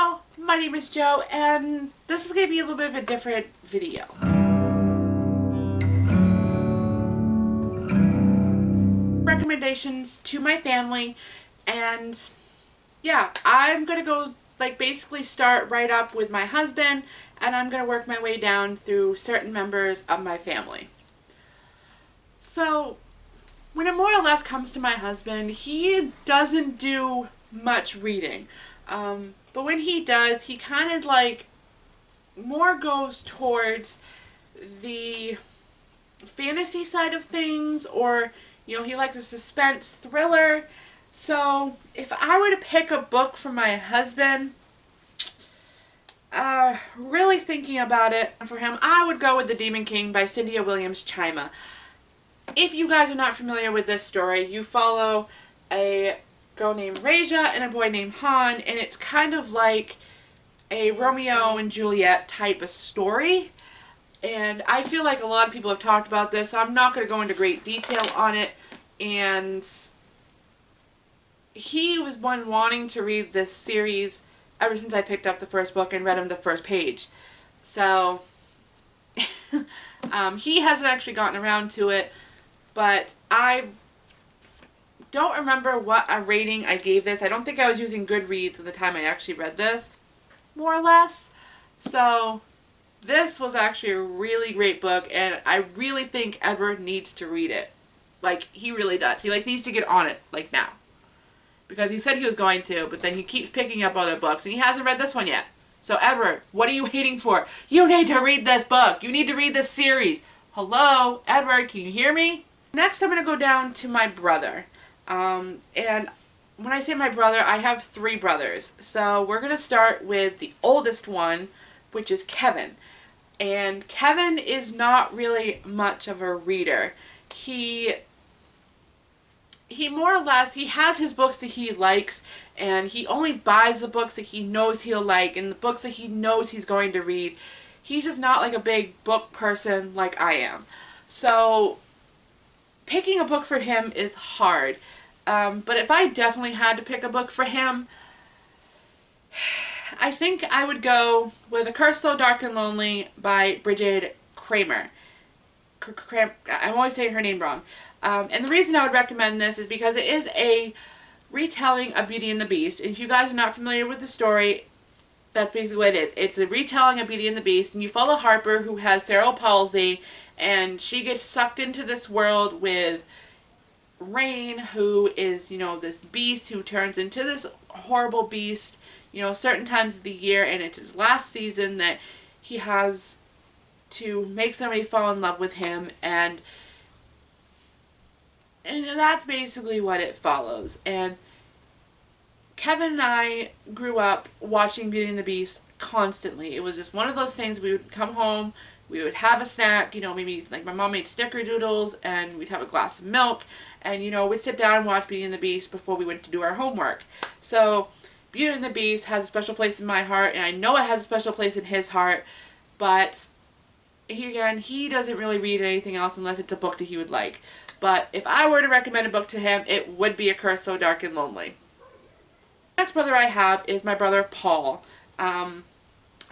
Hello, my name is Jo, and this is going to be a little bit of a different video. Recommendations to my family, and yeah, I'm going to go basically start right up with my husband, and I'm going to work my way down through certain members of my family. So, when it more or less comes to my husband, he doesn't do much reading. But when he does, he kind of more goes towards the fantasy side of things, or he likes a suspense thriller. So if I were to pick a book for my husband, really thinking about it for him, I would go with The Demon King by Cynthia Williams Chima. If you guys are not familiar with this story, you follow a girl named Raja and a boy named Han, and it's kind of like a Romeo and Juliet type of story. And I feel like a lot of people have talked about this, so I'm not going to go into great detail on it. And he was one wanting to read this series ever since I picked up the first book and read him the first page. So he hasn't actually gotten around to it, but I don't remember what a rating I gave this. I don't think I was using Goodreads at the time I actually read this, more or less. So this was actually a really great book, and I really think Edward needs to read it. He really does. He needs to get on it now, because he said he was going to, but then he keeps picking up other books, and he hasn't read this one yet. So Edward, what are you waiting for? You need to read this book. You need to read this series. Hello, Edward, can you hear me? Next, I'm going to go down to my brother. And when I say my brother, I have 3 brothers. So we're going to start with the oldest one, which is Kevin. And Kevin is not really much of a reader. He more or less, he has his books that he likes, and he only buys the books that he knows he'll like, and the books that he knows he's going to read. He's just not a big book person like I am. So picking a book for him is hard. But if I definitely had to pick a book for him, I think I would go with A Curse So Dark and Lonely by Bridget Kramer. I'm always saying her name wrong. And the reason I would recommend this is because it is a retelling of Beauty and the Beast. And if you guys are not familiar with the story, that's basically what it is. It's a retelling of Beauty and the Beast, and you follow Harper, who has cerebral palsy, and she gets sucked into this world with Rain, who is, this beast who turns into this horrible beast, certain times of the year, and it's his last season that he has to make somebody fall in love with him, and that's basically what it follows. And Kevin and I grew up watching Beauty and the Beast constantly. It was just one of those things. We would come home, we would have a snack, maybe my mom made snickerdoodles, and we'd have a glass of milk, and we'd sit down and watch Beauty and the Beast before we went to do our homework. So Beauty and the Beast has a special place in my heart, and I know it has a special place in his heart, but he doesn't really read anything else unless it's a book that he would like. But if I were to recommend a book to him, it would be A Curse So Dark and Lonely. The next brother I have is my brother Paul.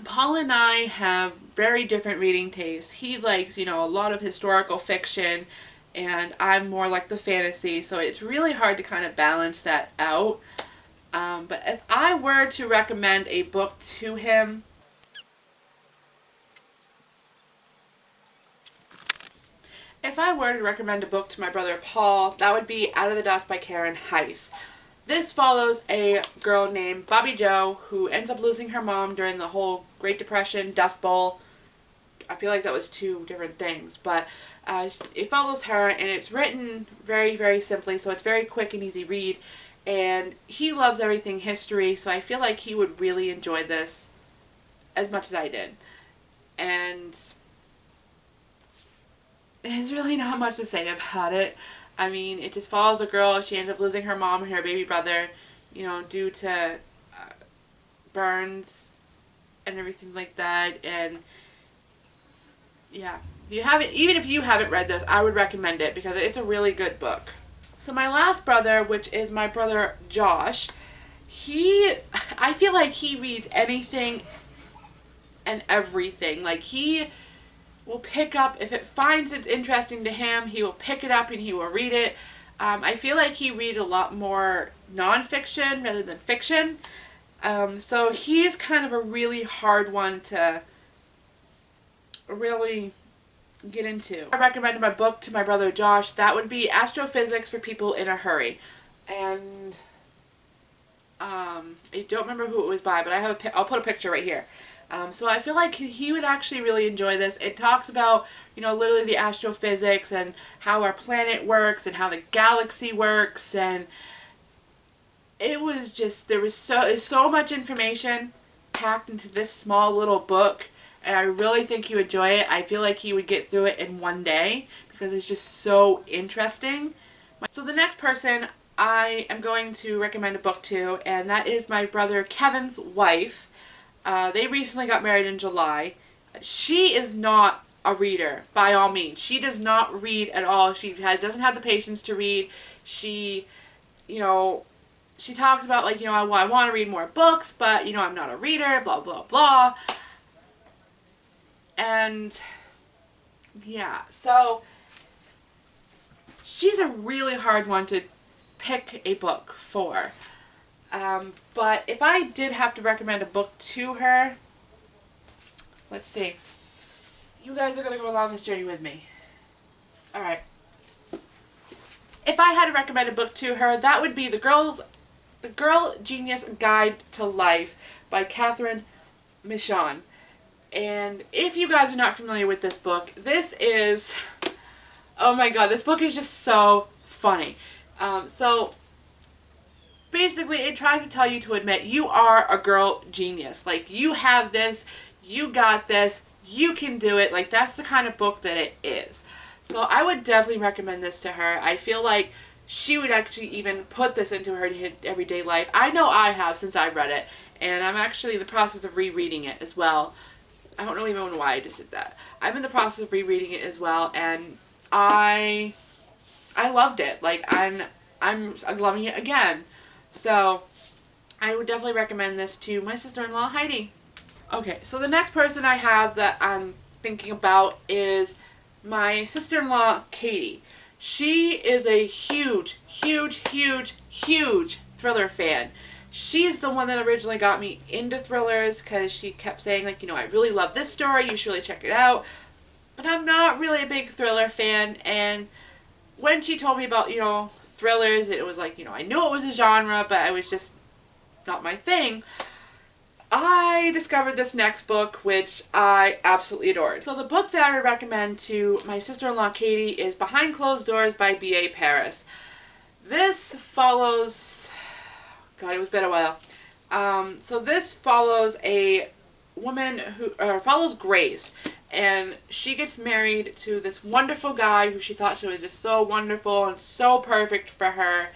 Paul and I have very different reading tastes. He likes, a lot of historical fiction, and I'm more like the fantasy, so it's really hard to kind of balance that out. But if I were to recommend a book to him, my brother Paul, that would be Out of the Dust by Karen Heiss. This follows a girl named Bobby Jo who ends up losing her mom during the whole Great Depression, Dust Bowl. I feel like that was 2 different things, but it follows her, and it's written very, very simply, so it's very quick and easy read. And he loves everything history, so I feel like he would really enjoy this as much as I did. And there's really not much to say about it. I mean, it just follows a girl. She ends up losing her mom and her baby brother, due to burns and everything like that. And yeah, even if you haven't read this, I would recommend it because it's a really good book. So my last brother, which is my brother Josh, I feel like he reads anything and everything. Like, he will pick up, if it finds it's interesting to him, he will pick it up and he will read it. I feel like he reads a lot more nonfiction rather than fiction. So he's kind of a really hard one to really get into. I recommended my book to my brother Josh. That would be Astrophysics for People in a Hurry. And I don't remember who it was by, but I'll put a picture right here. So I feel like he would actually really enjoy this. It talks about, literally the astrophysics and how our planet works and how the galaxy works, and it was just, there's so much information packed into this small little book, and I really think he would enjoy it. I feel like he would get through it in one day because it's just so interesting. So the next person I am going to recommend a book to, and that is my brother Kevin's wife. They recently got married in July. She is not a reader, by all means. She does not read at all. She doesn't have the patience to read. She talks about, like, I want to read more books, but, I'm not a reader, blah, blah, blah. And, yeah, so she's a really hard one to pick a book for. But if I did have to recommend a book to her, let's see. You guys are going to go along this journey with me. Alright. If I had to recommend a book to her, that would be The Girl Genius Guide to Life by Catherine Michon. And if you guys are not familiar with this book, this is, oh my god, this book is just so funny. So basically, it tries to tell you to admit you are a girl genius. Like, you have this, you got this, you can do it. Like, that's the kind of book that it is. So I would definitely recommend this to her. I feel like she would actually even put this into her everyday life. I know I have since I read it, and I'm actually in the process of rereading it as well. I don't know even why I just did that. I'm in the process of rereading it as well, and I loved it. Like, I'm loving it again. So I would definitely recommend this to my sister-in-law, Heidi. Okay, so the next person I have that I'm thinking about is my sister-in-law, Katie. She is a huge, huge, huge, huge thriller fan. She's the one that originally got me into thrillers because she kept saying, like, I really love this story, you should really check it out. But I'm not really a big thriller fan, and when she told me about, thrillers, it was like, I knew it was a genre, but it was just not my thing. I discovered this next book, which I absolutely adored. So the book that I would recommend to my sister-in-law Katie is Behind Closed Doors by B.A. Paris. This follows, God, it was been a while. So this follows a woman follows Grace, and she gets married to this wonderful guy who she thought she was just so wonderful and so perfect for her.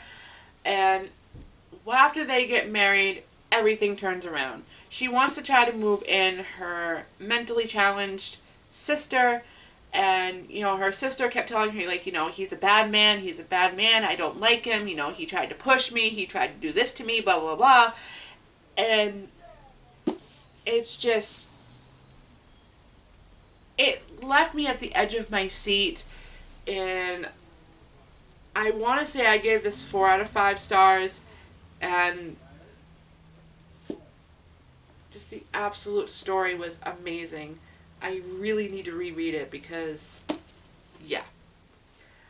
And after they get married, everything turns around. She wants to try to move in her mentally challenged sister, and, her sister kept telling her, like, he's a bad man, I don't like him, he tried to push me, he tried to do this to me, blah, blah, blah. And it's just, it left me at the edge of my seat, and I want to say I gave this 4 out of 5 stars, and just the absolute story was amazing. I really need to reread it because, yeah.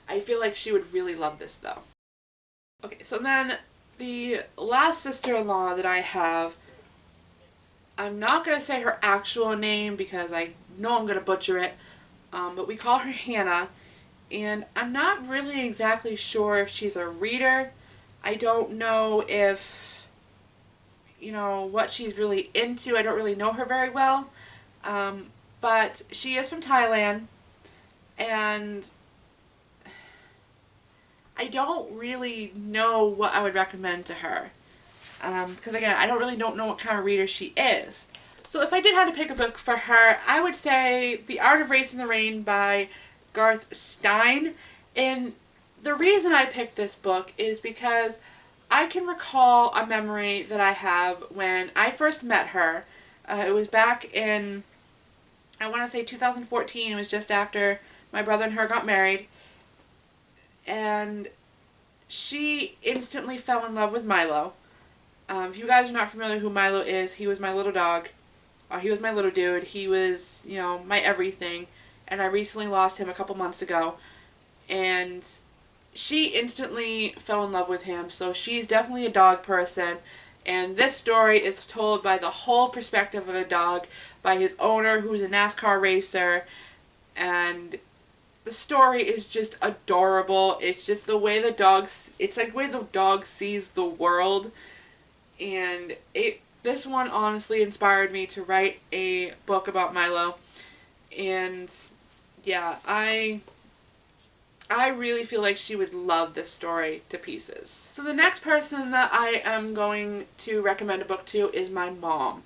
I feel like she would really love this, though. Okay, so then the last sister-in-law that I have, I'm not going to say her actual name because I know I'm going to butcher it, but we call her Hannah, and I'm not really exactly sure if she's a reader. I don't know if, what she's really into. I don't really know her very well, but she is from Thailand, and I don't really know what I would recommend to her. Because again, I don't know what kind of reader she is. So if I did have to pick a book for her, I would say The Art of Race in the Rain by Garth Stein. And the reason I picked this book is because I can recall a memory that I have when I first met her. It was back in, I want to say 2014. It was just after my brother and her got married. And she instantly fell in love with Milo. If you guys are not familiar who Milo is, he was my little dog. He was my little dude. He was, you know, my everything. And I recently lost him a couple months ago. And she instantly fell in love with him. So she's definitely a dog person. And this story is told by the whole perspective of a dog, by his owner, who's a NASCAR racer. And the story is just adorable. It's just the way the dogs, it's like the way the dog sees the world. And this one honestly inspired me to write a book about Milo. And yeah, I really feel like she would love this story to pieces. So the next person that I am going to recommend a book to is my mom.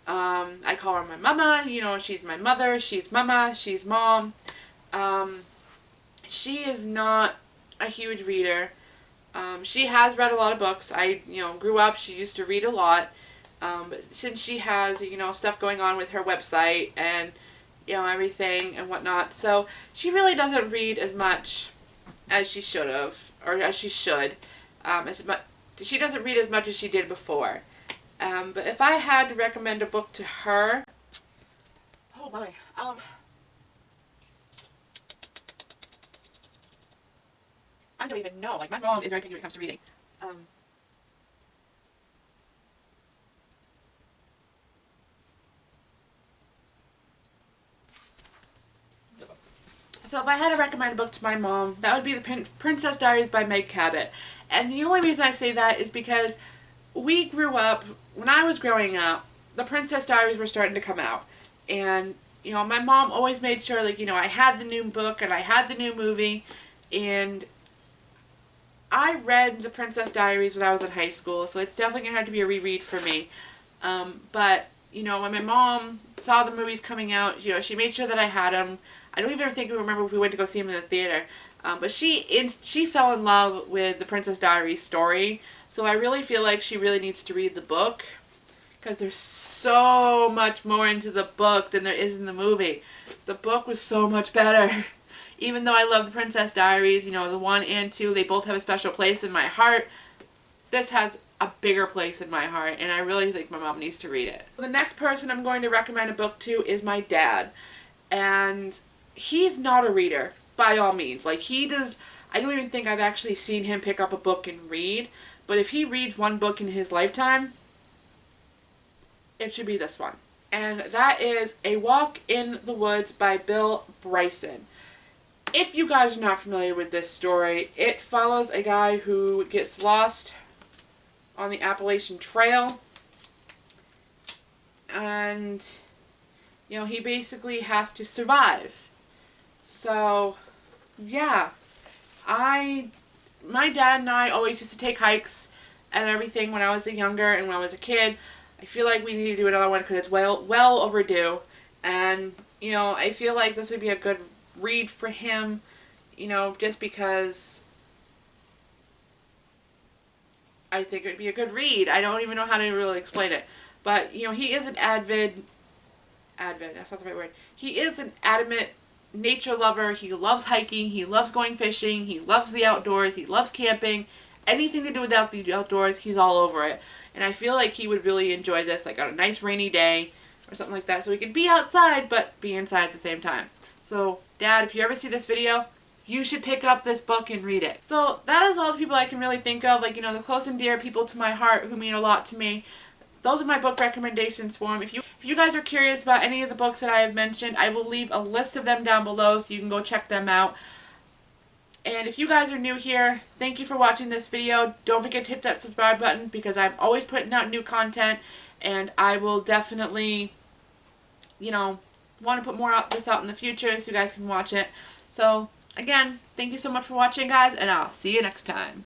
I call her my mama. You know, she's my mother, she's mama, she's mom. She is not a huge reader. She has read a lot of books. I, grew up, she used to read a lot. But since she has, stuff going on with her website and, everything and whatnot, so she really doesn't read as much as she should have, or as she should. She doesn't read as much as she did before. But if I had to recommend a book to her, oh my, I don't even know. Like, my mom is very picky when it comes to reading. So if I had to recommend a book to my mom, that would be The Princess Diaries by Meg Cabot. And the only reason I say that is because we grew up, when I was growing up, The Princess Diaries were starting to come out. And, my mom always made sure, like, I had the new book and I had the new movie. And I read The Princess Diaries when I was in high school, so it's definitely going to have to be a reread for me. But, when my mom saw the movies coming out, she made sure that I had them. I don't even think I remember if we went to go see them in the theater. But she fell in love with The Princess Diaries story, so I really feel like she really needs to read the book, because there's so much more into the book than there is in the movie. The book was so much better. Even though I love The Princess Diaries, the 1 and 2, they both have a special place in my heart. This has a bigger place in my heart, and I really think my mom needs to read it. The next person I'm going to recommend a book to is my dad. And he's not a reader, by all means. Like, I don't even think I've actually seen him pick up a book and read. But if he reads one book in his lifetime, it should be this one. And that is A Walk in the Woods by Bill Bryson. If you guys are not familiar with this story, it follows a guy who gets lost on the Appalachian Trail. And, he basically has to survive. So, yeah. My dad and I always used to take hikes and everything when I was younger and when I was a kid. I feel like we need to do another one because it's well overdue. And, I feel like this would be a good read for him, just because I think it would be a good read. I don't even know how to really explain it. But, he is an that's not the right word. He is an adamant nature lover. He loves hiking. He loves going fishing. He loves the outdoors. He loves camping. Anything to do with the outdoors, he's all over it. And I feel like he would really enjoy this, like on a nice rainy day or something like that. So he could be outside, but be inside at the same time. So, Dad, if you ever see this video, you should pick up this book and read it. So, that is all the people I can really think of. Like, the close and dear people to my heart who mean a lot to me. Those are my book recommendations for them. If you guys are curious about any of the books that I have mentioned, I will leave a list of them down below so you can go check them out. And if you guys are new here, thank you for watching this video. Don't forget to hit that subscribe button because I'm always putting out new content. And I will definitely, want to put more out in the future so you guys can watch it. So, again, thank you so much for watching, guys, and I'll see you next time.